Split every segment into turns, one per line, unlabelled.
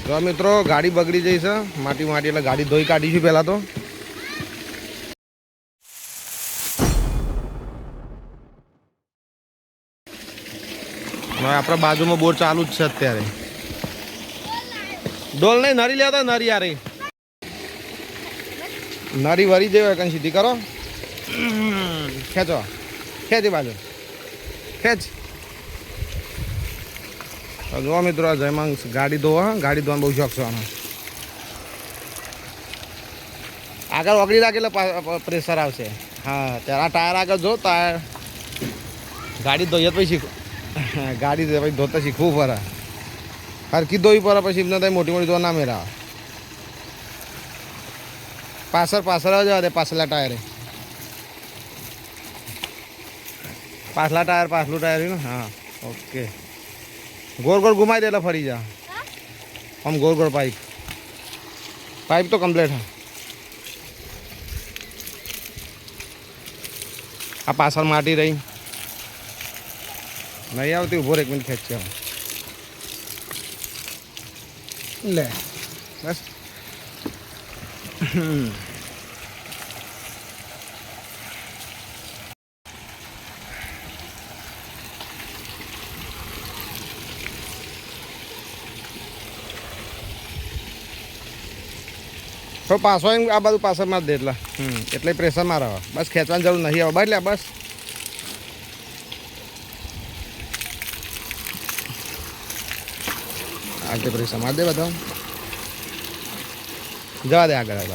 तो मित्रों गाड़ी बगड़ी जई છે માટી માટી એટલે ગાડી ધોઈ કાઢીશું પહેલા તો આપણા બાજુમાં બોર ચાલુ જ છે અત્યારે ડોલ નહીં નરી લેતો નરી યાર નરી વરી જેવો કઈ સીધી કરો ખેંચો ખેંચી બાજુ ખેંચ જો મિત્રો જયમાંગ ગાડી ધોવા ગાડી ધોવાનો બહુ શોખ છે આનો આગળ ઓગળી રાખે એટલે પ્રેશર આવશે હા ત્યારે ટાયર આગળ જો ટાયર ગાડી ધોઈએ પછી શીખો ગાડી પછી ધોતા શીખવું પડે હરકી ધોવી પડે પછી એમને થાય મોટી મોટી ધો ના મેળા પાછળ જવા દે પાછલા ટાયરે પાછલા ટાયર પાછલું ટાયર ને હા ઓકે गोल गोल घुमाई दे फरी जा हम गोल गोल पाइप तो कम्प्लीट है आ पासल माटी रही नहीं आती उभो एक मिनट खेच ले बस तो पासो आ बाजू पास मार दे એટલે પ્રેશર માં રહે બસ ખેંચવાની જરૂર નહીં આવે બસ લે બસ આજે પ્રેશર માર દે બધા જવા દે આગળ આગળ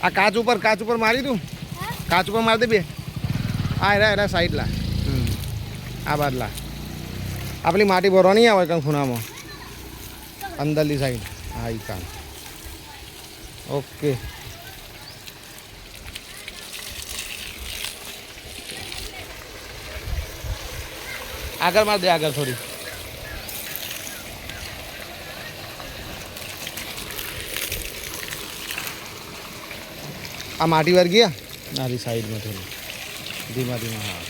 આ કાચ ઉપર મારી દઉં કાચ ઉપર માર દે બે આ રે સાઈડ લા આ બાદલા આપણી માટી ભરવા નહીં આવે કંઈ ખૂણામાં અંદરની સાઈડ હા એ કામ ઓકે આગળ માર દે આગળ થોડી આ માટી વાર ગયા નારી સાઈડમાં થોડી ધીમા ધીમા હા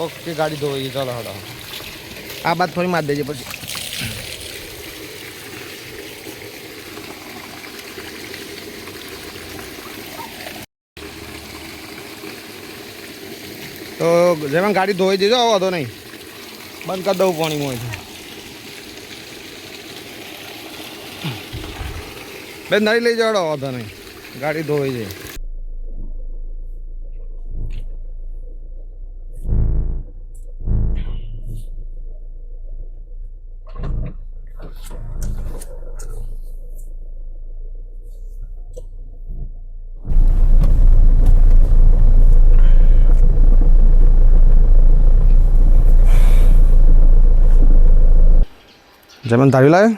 ઓકે ગાડી ધોઈ ચાલો હડો આ બાદ થોડી માર દેજે પછી તો જેમાં ગાડી ધોઈ દેજો વાંધો નહીં બંધ કરી દઉં પાણી મોંથી બેન નળી લઈ જવાડો વાંધો નહીં ગાડી ધોઈ જાય जमन धारी लाए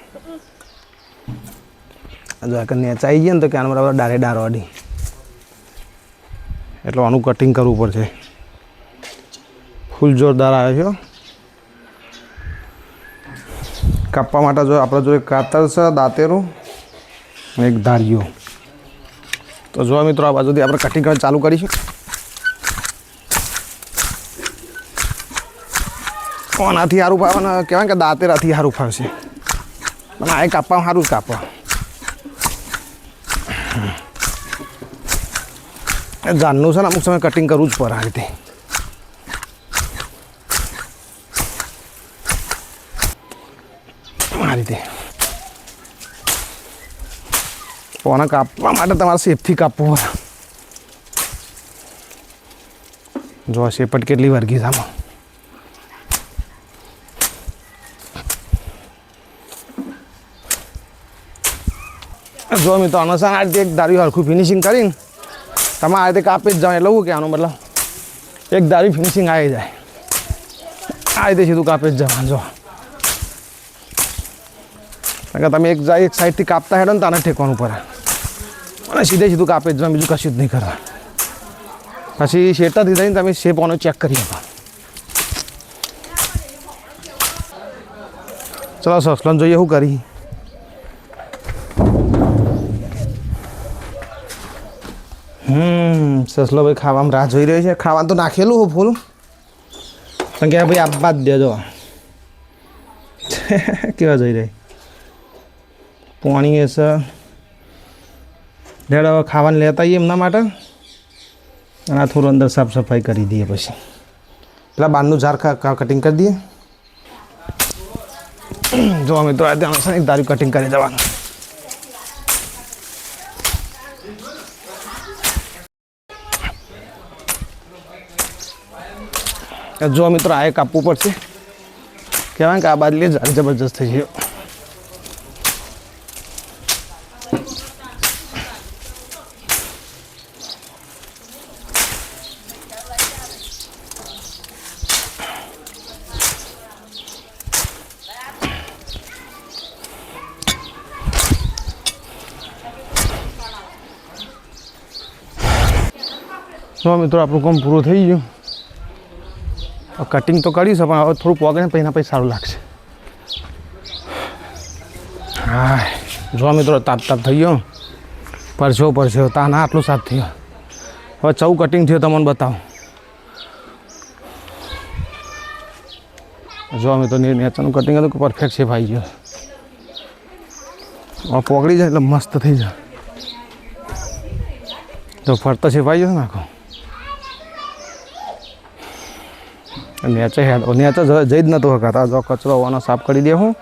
जो आ नेचाई गए तो क्या बराबर डारे डार वाड़ी एट आनु कटिंग करव पड़े फूल जोरदार आए कापवा माटे जो अपने जो कातर से दातेरू एक धारियो तो जो मित्रों आ बाजू आप कटिंग कर चालू करी कोनाथी हारू फावे कहेवाय के दातेराथी हारू फावशे पण आ कापवा हारू ज कापवा जाननु छे ने अमुक समय कटिंग करवू ज पड़े आ रीते आ रीते कोना कापवा माटे तमारे सेफथी कापवू पड़े जो शेपट केटली वर्गी छे आमां जो मित्रों अनुसार आ रीते एक दारी हरखू फिनिशिंग करी तब आ रीते कापी ज जाओ एटले शुं कहेवानुं मतलब एक दारी फिनिशिंग आई जाए आ रीते सीधुं कापी ज जवानुं जो कारण के तमे एक साइड थी कापता हेडो ने ताने टेकवानुं पड़े अने सीधे सीधुं कापी ज जवानुं बीजुं कशुं ज नहीं करवा पछी शेटरथी थईने तमे शेप आनो चेक करी आपो चलो ससलोने जोईए शुं करी સસલો ભાઈ ખાવામાં રાહ જોઈ રહ્યો છે. ખાવાનું તો નાખેલું હો ફૂલ પણ કે ભાઈ આપવા જ દેજો. કેવા જોઈ રહી પોણી હશે ડેડ હવે ખાવાનું લેતા આવીએ એમના માટે અને આ થોડું અંદર સાફ સફાઈ કરી દઈએ પછી પેલા બારનું ઝાર કટિંગ કરી દઈએ. જો મિત્રો આજે એક દારૂ કટિંગ કરી દેવાનું. જો મિત્રો આ કાપવું પડશે કહેવાય કે આ બાદલી જબરજસ્ત થઈ ગયો. જો મિત્રો આપણું કામ પૂરું થઈ ગયું. કટિંગ તો કર્યું છે પણ હવે થોડું પોગે ને પછી સારું લાગશે. હા જો મિત્રો તાપ થઈ ગયો પરછો તા ના આટલું સાફ થયો. હવે ચૌ કટિંગ થયો તમને બતાવો. જો મિત્રો નેચાનું કટિંગ હતું પરફેક્ટ શેપ આવી ગયો. હવે પોગળી જાય એટલે મસ્ત થઈ જાય. તો ફરતા શેપ આવી જશે નાખો નેચે હેડ નેચે જઈ જ નહોતું હકાતા. જો કચરો હોવાનો સાફ કરી દે હું